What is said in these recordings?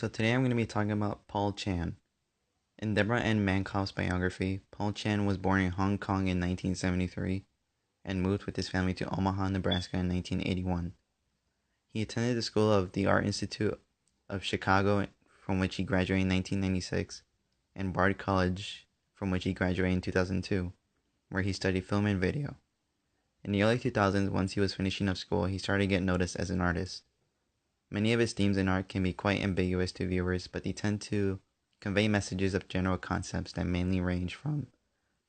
So today I'm going to be talking about Paul Chan. In Deborah N. Mankoff's biography, Paul Chan was born in Hong Kong in 1973 and moved with his family to Omaha, Nebraska in 1981. He attended the School of the Art Institute of Chicago, from which he graduated in 1996, and Bard College, from which he graduated in 2002, where he studied film and video. In the early 2000s, once he was finishing up school, he started to get noticed as an artist. Many of his themes in art can be quite ambiguous to viewers, but they tend to convey messages of general concepts that mainly range from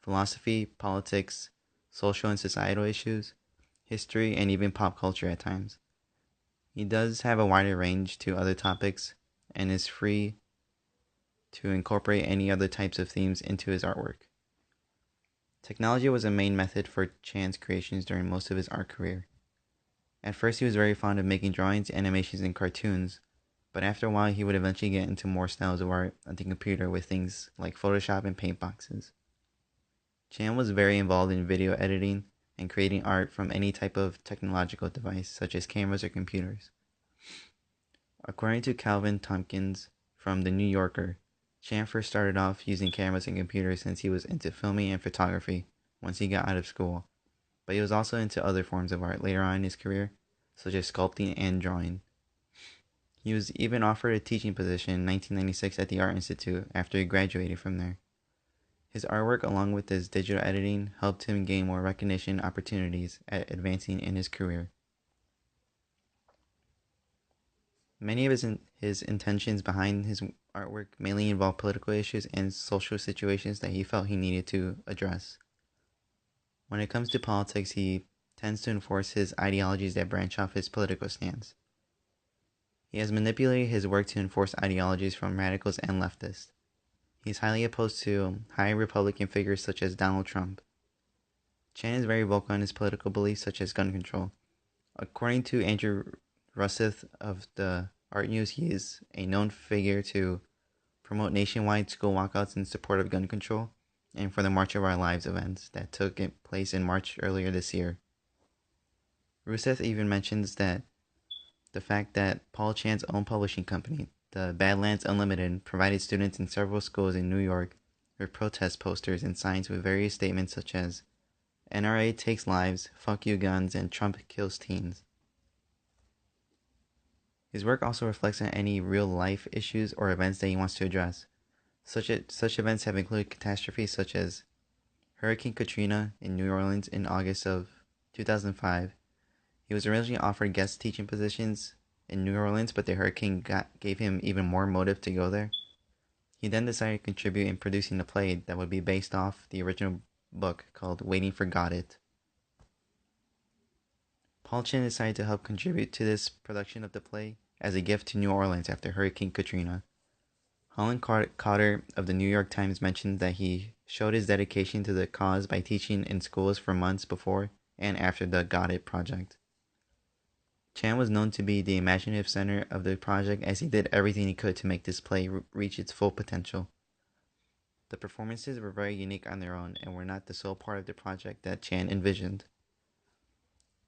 philosophy, politics, social and societal issues, history, and even pop culture at times. He does have a wider range to other topics and is free to incorporate any other types of themes into his artwork. Technology was a main method for Chan's creations during most of his art career. At first he was very fond of making drawings, animations, and cartoons, but after a while he would eventually get into more styles of art on the computer with things like Photoshop and paint boxes. Chan was very involved in video editing and creating art from any type of technological device such as cameras or computers. According to Calvin Tompkins from The New Yorker, Chan first started off using cameras and computers since he was into filming and photography once he got out of school, but he was also into other forms of art later on in his career, such as sculpting and drawing. He was even offered a teaching position in 1996 at the Art Institute after he graduated from there. His artwork, along with his digital editing, helped him gain more recognition opportunities at advancing in his career. Many of his intentions behind his artwork mainly involved political issues and social situations that he felt he needed to address. When it comes to politics, he tends to enforce his ideologies that branch off his political stance. He has manipulated his work to enforce ideologies from radicals and leftists. He is highly opposed to high Republican figures such as Donald Trump. Chan is very vocal on his political beliefs such as gun control. According to Andrew Russeth of the Art News, he is a known figure to promote nationwide school walkouts in support of gun control and for the March of Our Lives events that took place in March earlier this year. Rusev even mentions that the fact that Paul Chan's own publishing company, the Badlands Unlimited, provided students in several schools in New York with protest posters and signs with various statements such as NRA takes lives, fuck you guns, and Trump kills teens. His work also reflects on any real-life issues or events that he wants to address. Such events have included catastrophes such as Hurricane Katrina in New Orleans in August of 2005. He was originally offered guest teaching positions in New Orleans, but the hurricane gave him even more motive to go there. He then decided to contribute in producing a play that would be based off the original book called Waiting for Godot. Paul Chan decided to help contribute to this production of the play as a gift to New Orleans after Hurricane Katrina. Holland Cotter of the New York Times mentioned that he showed his dedication to the cause by teaching in schools for months before and after the Godot project. Chan was known to be the imaginative center of the project as he did everything he could to make this play reach its full potential. The performances were very unique on their own and were not the sole part of the project that Chan envisioned.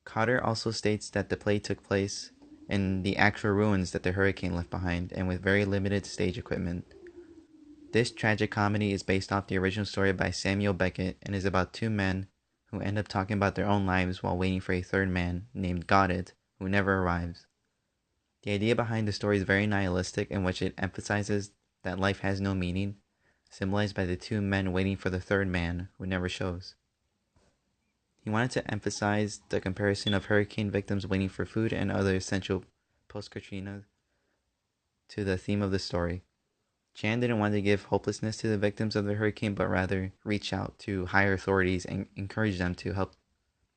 Cotter also states that the play took place in the actual ruins that the hurricane left behind and with very limited stage equipment. This tragic comedy is based off the original story by Samuel Beckett and is about two men who end up talking about their own lives while waiting for a third man named Godot who never arrives. The idea behind the story is very nihilistic, in which it emphasizes that life has no meaning, symbolized by the two men waiting for the third man who never shows. He wanted to emphasize the comparison of hurricane victims waiting for food and other essential post-Katrina to the theme of the story. Chan didn't want to give hopelessness to the victims of the hurricane, but rather reach out to higher authorities and encourage them to help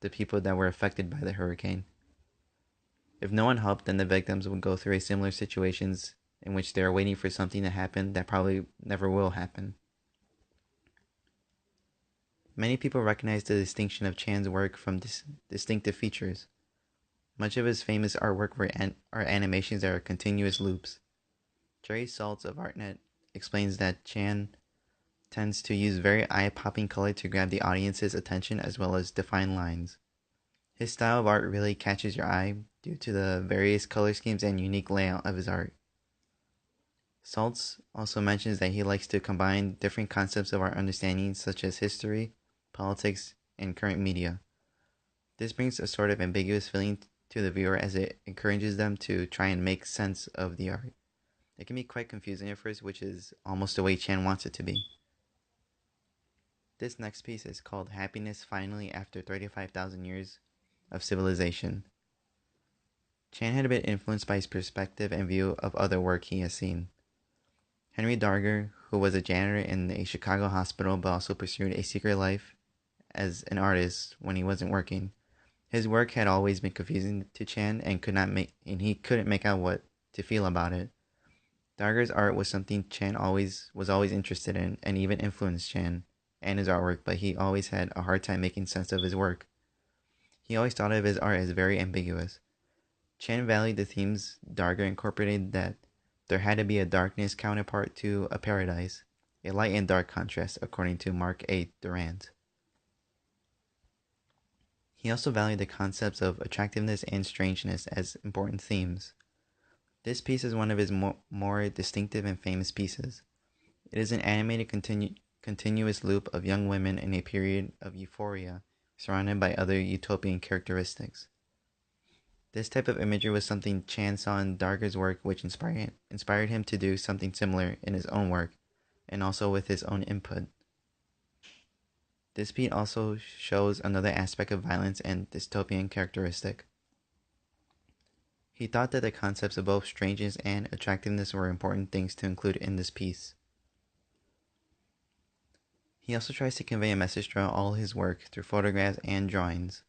the people that were affected by the hurricane. If no one helped, then the victims would go through similar situations in which they are waiting for something to happen that probably never will happen. Many people recognize the distinction of Chan's work from distinctive features. Much of his famous artwork are animations that are continuous loops. Jerry Saltz of ArtNet explains that Chan tends to use very eye-popping color to grab the audience's attention as well as define lines. His style of art really catches your eye due to the various color schemes and unique layout of his art. Saltz also mentions that he likes to combine different concepts of our understanding, such as history, politics, and current media. This brings a sort of ambiguous feeling to the viewer as it encourages them to try and make sense of the art. It can be quite confusing at first, which is almost the way Chan wants it to be. This next piece is called Happiness Finally After 35,000 Years of Civilization. Chan had been influenced by his perspective and view of other work he has seen. Henry Darger, who was a janitor in a Chicago hospital but also pursued a secret life as an artist when he wasn't working. His work had always been confusing to Chan and he couldn't make out what to feel about it. Darger's art was something Chan was always interested in and even influenced Chan and his artwork, but he always had a hard time making sense of his work. He always thought of his art as very ambiguous. Chan valued the themes Darger incorporated, that there had to be a darkness counterpart to a paradise, a light and dark contrast, according to Mark A. Durant. He also valued the concepts of attractiveness and strangeness as important themes. This piece is one of his more distinctive and famous pieces. It is an animated continuous loop of young women in a period of euphoria, surrounded by other utopian characteristics. This type of imagery was something Chan saw in Darger's work, which inspired him to do something similar in his own work, and also with his own input. This piece also shows another aspect of violence and dystopian characteristic. He thought that the concepts of both strangeness and attractiveness were important things to include in this piece. He also tries to convey a message throughout all his work through photographs and drawings.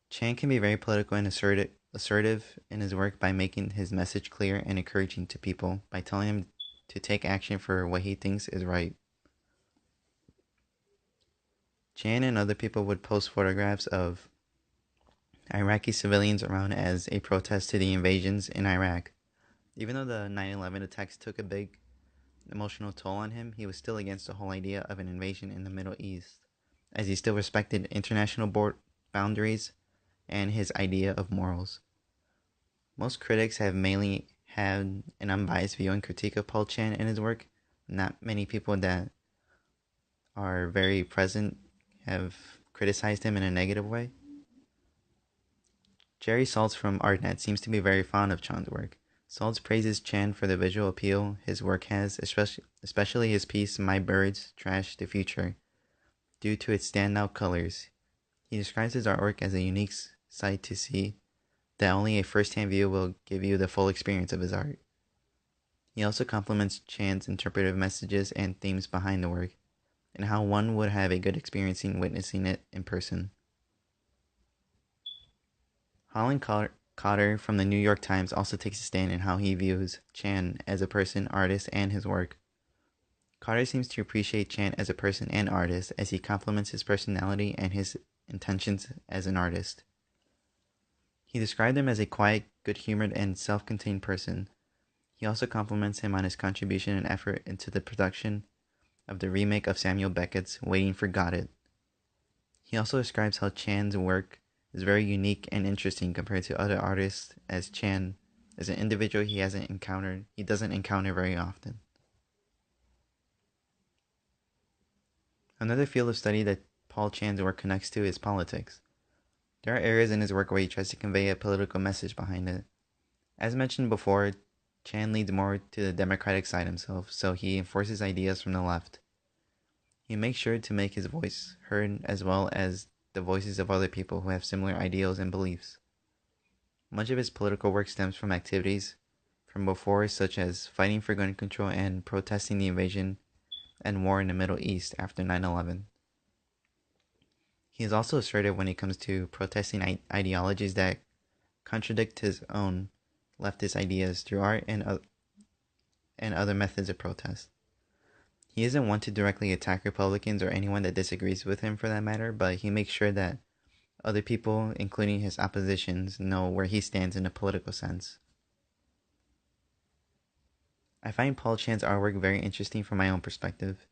Chan can be very political and assertive in his work by making his message clear and encouraging to people by telling them to take action for what he thinks is right. Chan and other people would post photographs of Iraqi civilians around as a protest to the invasions in Iraq. Even though the 9/11 attacks took a big emotional toll on him, he was still against the whole idea of an invasion in the Middle East, as he still respected international boundaries and his idea of morals. Most critics have mainly had an unbiased view and critique of Paul Chan and his work. Not many people that are very present have criticized him in a negative way. Jerry Saltz from Artnet seems to be very fond of Chan's work. Saltz praises Chan for the visual appeal his work has, especially his piece My Birds Trash the Future, due to its standout colors. He describes his artwork as a unique sight to see, that only a first-hand view will give you the full experience of his art. He also compliments Chan's interpretive messages and themes behind the work, and how one would have a good experience in witnessing it in person. Holland Cotter from the New York Times also takes a stand in how he views Chan as a person, artist, and his work. Cotter seems to appreciate Chan as a person and artist, as he compliments his personality and his intentions as an artist. He described him as a quiet, good-humored, and self-contained person. He also compliments him on his contribution and effort into the production of the remake of Samuel Beckett's Waiting for Godot. He also describes how Chan's work is very unique and interesting compared to other artists, as Chan is an individual he doesn't encounter very often. Another field of study that Paul Chan's work connects to is politics. There are areas in his work where he tries to convey a political message behind it. As mentioned before, Chan leads more to the democratic side himself, so he enforces ideas from the left. He makes sure to make his voice heard, as well as the voices of other people who have similar ideals and beliefs. Much of his political work stems from activities from before, such as fighting for gun control and protesting the invasion and war in the Middle East after 9/11. He is also assertive when it comes to protesting ideologies that contradict his own leftist ideas through art and other methods of protest. He isn't one to directly attack Republicans or anyone that disagrees with him for that matter, but he makes sure that other people, including his oppositions, know where he stands in a political sense. I find Paul Chan's artwork very interesting from my own perspective.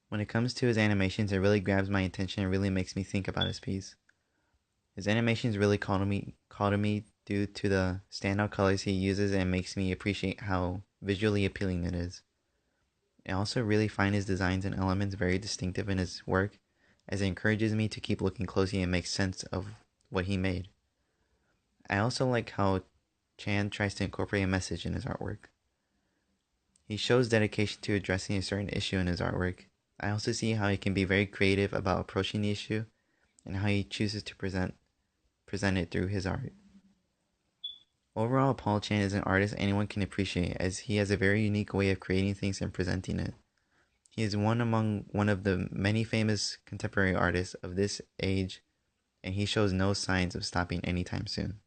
When it comes to his animations, it really grabs my attention and really makes me think about his piece. His animations really call to me due to the standout colors he uses, and makes me appreciate how visually appealing it is. I also really find his designs and elements very distinctive in his work, as it encourages me to keep looking closely and make sense of what he made. I also like how Chan tries to incorporate a message in his artwork. He shows dedication to addressing a certain issue in his artwork. I also see how he can be very creative about approaching the issue and how he chooses to present it through his art. Overall, Paul Chan is an artist anyone can appreciate as he has a very unique way of creating things and presenting it. He is one of the many famous contemporary artists of this age, and he shows no signs of stopping anytime soon.